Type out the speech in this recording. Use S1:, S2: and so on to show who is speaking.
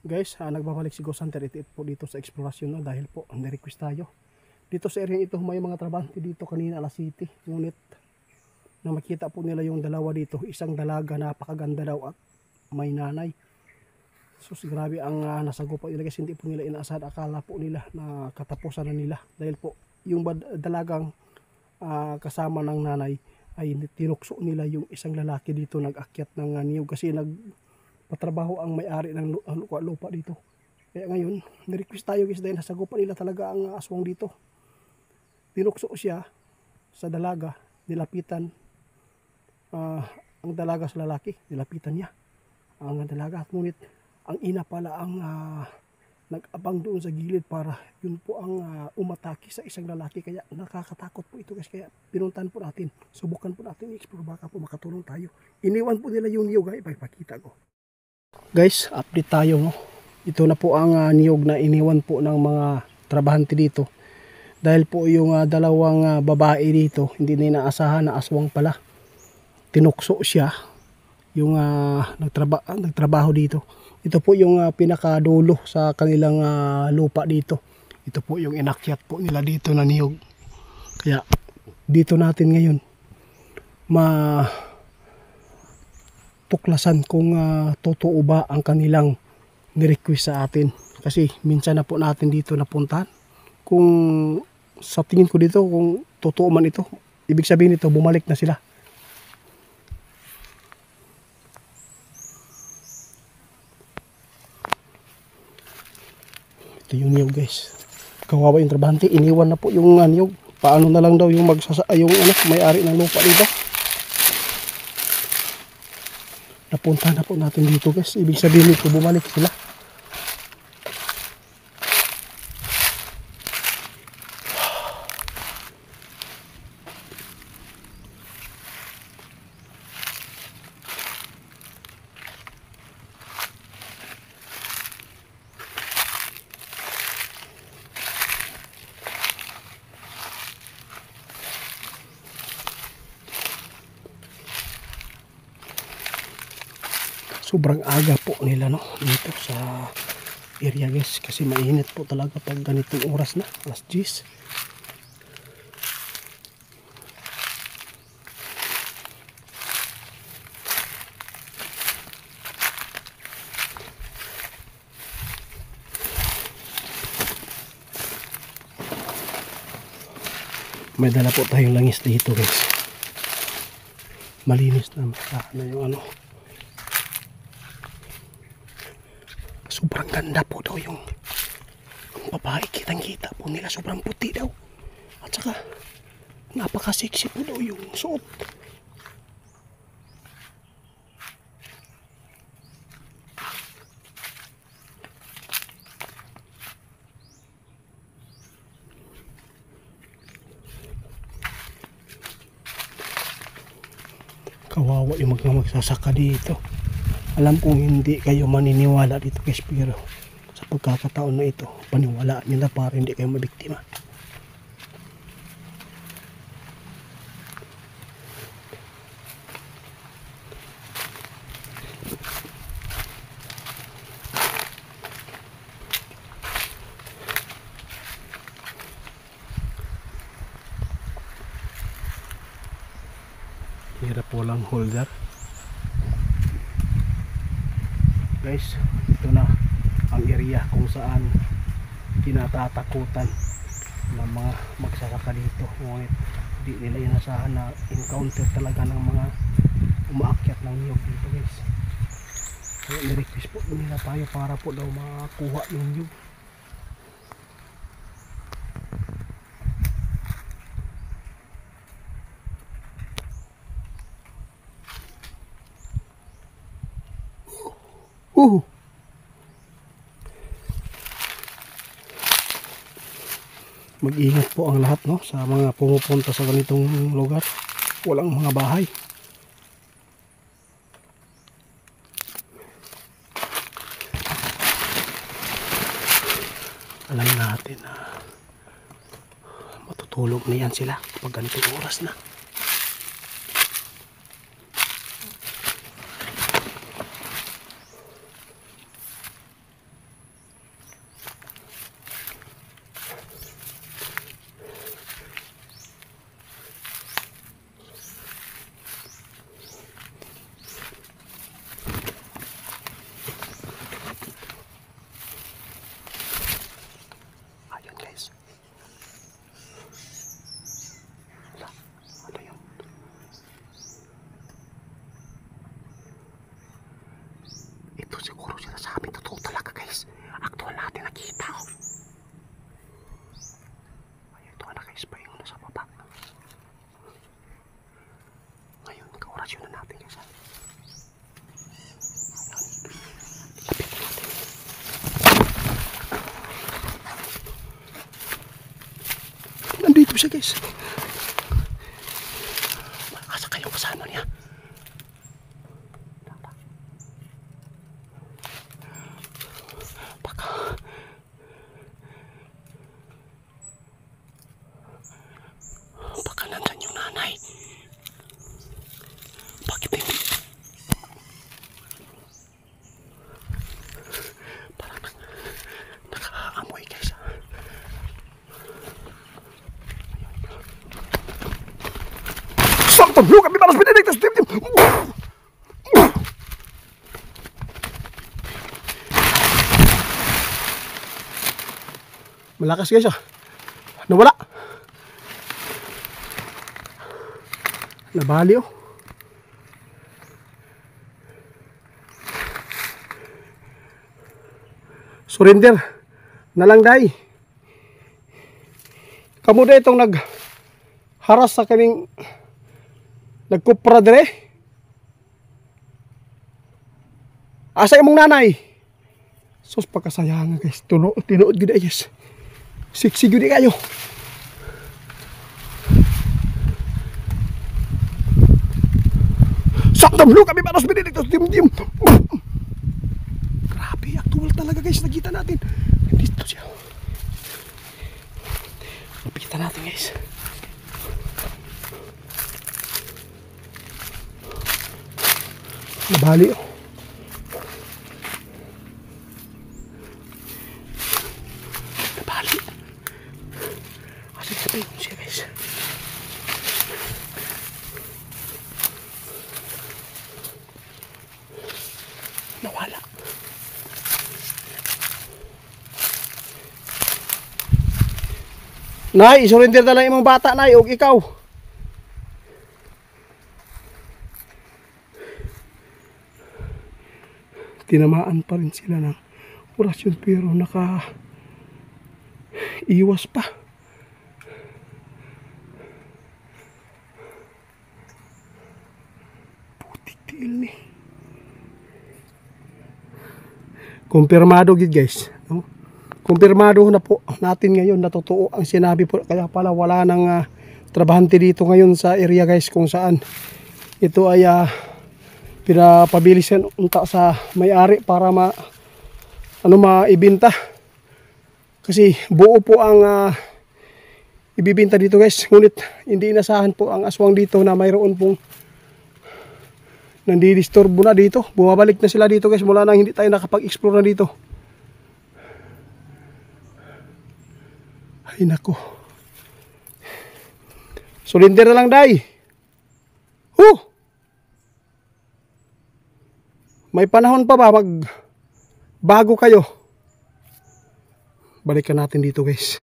S1: Guys, nagbabalik si Ghost Hunter po dito sa eksplorasyon, no? Dahil po nirequest tayo. Dito sa area ito, may mga trabante dito kanina alas 7. Ngunit na makita po nila yung dalawa dito. Isang dalaga, napakaganda daw at may nanay. So grabe ang nasagupa nila guys. Hindi po nila inaasahan. Akala po nila na katapusan na nila. Dahil po yung dalagang kasama ng nanay ay tinukso nila yung isang lalaki dito. Nag-akyat ng niyog kasi patrabaho ang may-ari ng lupa dito. Kaya ngayon, nirequest tayo guys dahil nasagupan nila talaga ang aswang dito. Tinukso siya sa dalaga, nilapitan ang dalaga sa lalaki, nilapitan niya ang dalaga. At ngunit ang ina pala ang nag-abang doon sa gilid para yun po ang umatake sa isang lalaki. Kaya nakakatakot po ito guys. Kaya pinuntahan po natin, subukan po natin i-explore, baka po makatulong tayo. Iniwan po nila yung niyog, ipakita ko. Guys, update tayo, no? Ito na po ang niyog na iniwan po ng mga trabahante dito. Dahil po yung dalawang babae dito, hindi na inaasahan na aswang pala. Tinukso siya yung nagtrabaho dito. Ito po yung pinakadulo sa kanilang lupa dito. Ito po yung inakyat po nila dito na niyog. Kaya dito natin ngayon tuklasan kung totoo ba ang kanilang nirequest sa atin. Kasi minsan na po natin dito napuntahan. Kung sa tingin ko dito, kung totoo man ito, ibig sabihin ito, bumalik na sila. Ito yung niyog guys. Kawawa yung trabahante, iniwan na po yung niyog. Paano na lang daw yung may-ari ng lupa dito. Napunta na po natin dito guys. Ibig sabihin ito, bumalik sila. Sobrang aga po nila, no, dito sa area guys, kasi mainit po talaga pag ganitong oras na, alas 10. May dala po tayong langis dito guys. Malinis na yung sobrang ganda po daw yung babae. Kitang kita po nila, sobrang puti daw. At saka napaka-sexy po daw yung suot. Kawawa yung mga magsasaka dito. Alam kong hindi kayo maniniwala dito guys, pero sa pagkakataon na ito, paniwalaan nyo na para hindi kayo mabiktima. Hirap po lang holder. Guys, ito na ang area kung saan kinatatakutan ng mga magsasaka dito. Ngunit hindi nila inasahan na encounter talaga ng mga umaakyat ng niyog dito guys. Kaya nirequest po nila tayo para po daw makakuha yung niyog. Mag-ingat po ang lahat, no, sa mga pumupunta sa ganitong lugar. Walang mga bahay. Alam natin na matutulog na yan sila kapag ganitong oras na. siya guys. Asa kayong kasama niya. Baka nandyan yung nanay. Bakit hindi? Parang nakaamoy guys. Sakto! Look! Kami paras Benedictus! Malakas guys ah. Nawala. Nabali oh. Surrender na lang day. Kamu da itong nagharas sa kaming nagkupra dire. Asa imong nanay? Sus pagkasayangan guys. Tinuod gid guys. Siksi gid kayo. Saktam lu kami paras Benedictus dim. Grabe, actual talaga guys, nakita natin. Dito siya. Nakita natin guys. Nabali oh. Nabali. Asin sabihin siya guys. Nawala. Nay, surrender na lang imong bata nay og ikaw. Tinamaan pa rin sila ng orasyon pero iwas pa. Putik tiil ni. Kumpirmado gid guys, no? Kumpirmado na po natin ngayon na totoo ang sinabi po. Kaya pala wala nang trabahante dito ngayon sa area guys kung saan ito ay pinapabilisan unta sa may-ari para maibenta. Kasi buo po ang ibibenta dito guys. Ngunit hindi inasahan po ang aswang dito na mayroon pong nandidisturbo na dito. Bumabalik na sila dito guys mula nang hindi tayo nakapag-explore na dito. Ay nako. Surrender na lang day. May panahon pa ba bago kayo? Balikan natin dito guys.